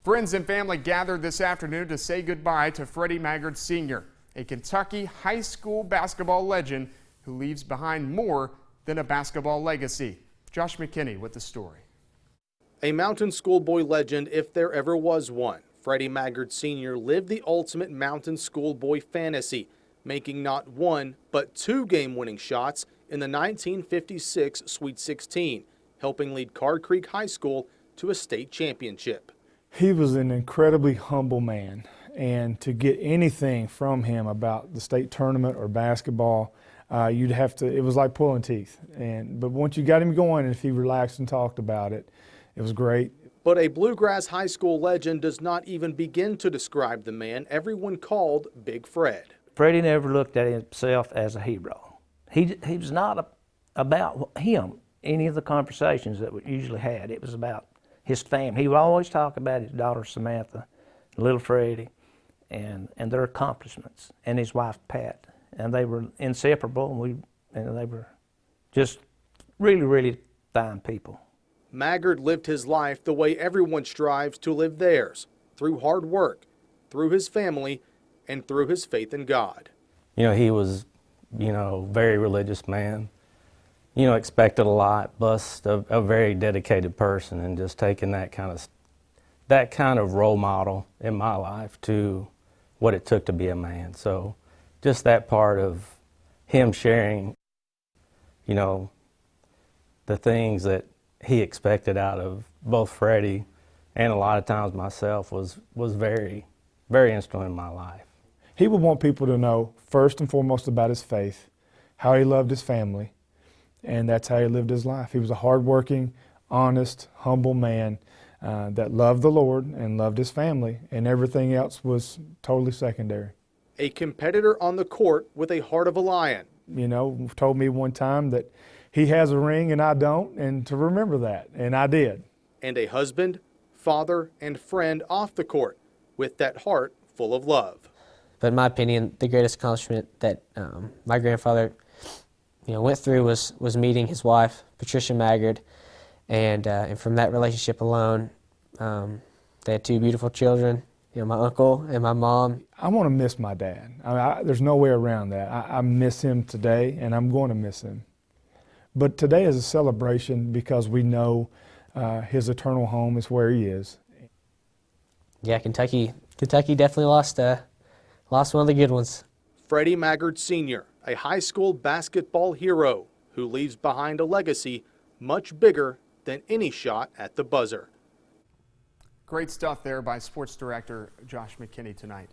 Friends and family gathered this afternoon to say goodbye to Freddie Maggard Sr., a Kentucky high school basketball legend who leaves behind more than a basketball legacy. Josh McKinney with the story. A mountain schoolboy legend, if there ever was one, Freddie Maggard Sr. lived the ultimate mountain schoolboy fantasy, making not one but two game-winning shots in the 1956 Sweet 16, helping lead Card Creek High School to a state championship. He was an incredibly humble man, and to get anything from him about the state tournament or basketball, you'd have to, it was like pulling teeth. But once you got him going, and if he relaxed and talked about it, it was great. But a Bluegrass High School legend does not even begin to describe the man everyone called Big Fred. Freddie never looked at himself as a hero. He was not about him, any of the conversations that we usually had. It was about his family. He would always talk about his daughter Samantha, little Freddie, and their accomplishments, and his wife Pat. And they were inseparable, and they were just really, really fine people. Maggard lived his life the way everyone strives to live theirs, through hard work, through his family, and through his faith in God. You know, he was, very religious man. Expected a lot, but a very dedicated person, and just taking that kind of role model in my life to what it took to be a man. So just that part of him sharing, the things that he expected out of both Freddie and a lot of times myself was very, very instrumental in my life. He would want people to know first and foremost about his faith, how he loved his family, and that's how he lived his life. He was a hardworking, honest, humble man that loved the Lord and loved his family, and everything else was totally secondary. A competitor on the court with a heart of a lion. Told me one time that he has a ring and I don't, and to remember that, and I did. And a husband, father, and friend off the court with that heart full of love. But in my opinion, the greatest accomplishment that my grandfather went through was meeting his wife, Patricia Maggard, and from that relationship alone, they had two beautiful children, my uncle and my mom. I want to miss my dad. There's no way around that. I miss him today, and I'm going to miss him. But today is a celebration because we know his eternal home is where he is. Yeah, Kentucky definitely lost one of the good ones. Freddie Maggard Sr., a high school basketball hero who leaves behind a legacy much bigger than any shot at the buzzer. Great stuff there by Sports Director Josh McKinney tonight.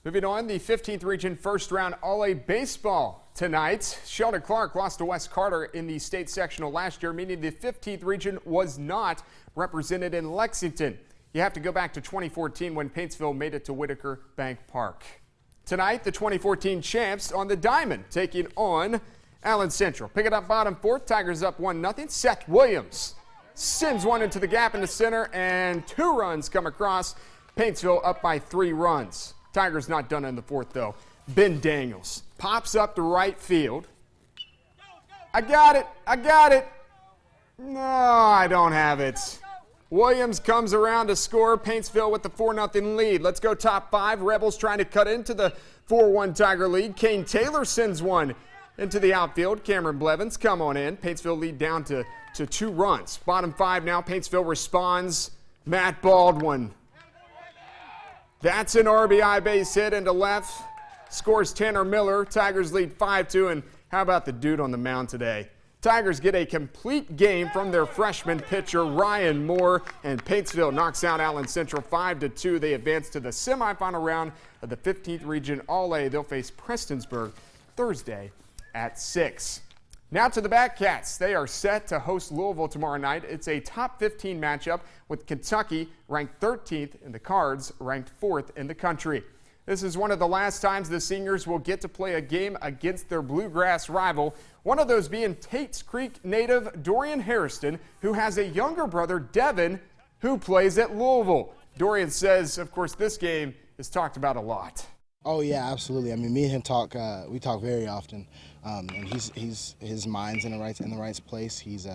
Moving on, the 15th Region First Round All-A Baseball tonight. Sheldon Clark lost to West Carter in the state sectional last year, meaning the 15th Region was not represented in Lexington. You have to go back to 2014 when Paintsville made it to Whitaker Bank Park. Tonight, the 2014 champs on the diamond, taking on Allen Central. Picking up bottom fourth, Tigers up 1-0. Seth Williams sends one into the gap in the center, and 2 runs come across. Paintsville up by 3 runs. Tigers not done in the fourth, though. Ben Daniels pops up to right field. I got it. No, I don't have it. Williams comes around to score. Paintsville with the 4-0 lead. Let's go top 5. Rebels trying to cut into the 4-1 Tiger lead. Kane Taylor sends one into the outfield. Cameron Blevins, come on in. Paintsville lead down to 2 runs. Bottom 5 now. Paintsville responds. Matt Baldwin. That's an RBI base hit into left. Scores Tanner Miller. Tigers lead 5-2. And how about the dude on the mound today? Tigers get a complete game from their freshman pitcher, Ryan Moore, and Paintsville knocks out Allen Central 5-2. They advance to the semifinal round of the 15th Region All-A. They'll face Prestonsburg Thursday at 6. Now to the Batcats. They are set to host Louisville tomorrow night. It's a top 15 matchup with Kentucky ranked 13th and the Cards ranked 4th in the country. This is one of the last times the seniors will get to play a game against their Bluegrass rival, one of those being Tate's Creek native Dorian Hairston, who has a younger brother, Devin, who plays at Louisville. Dorian says, of course, this game is talked about a lot. Oh yeah, absolutely. I mean, me and him talk. We talk very often, and his mind's in the right place. He's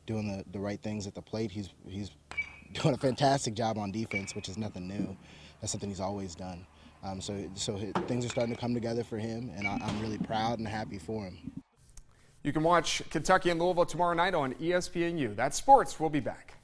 doing the right things at the plate. He's doing a fantastic job on defense, which is nothing new. That's something he's always done. So things are starting to come together for him, and I'm really proud and happy for him. You can watch Kentucky and Louisville tomorrow night on ESPNU. That's sports. We'll be back.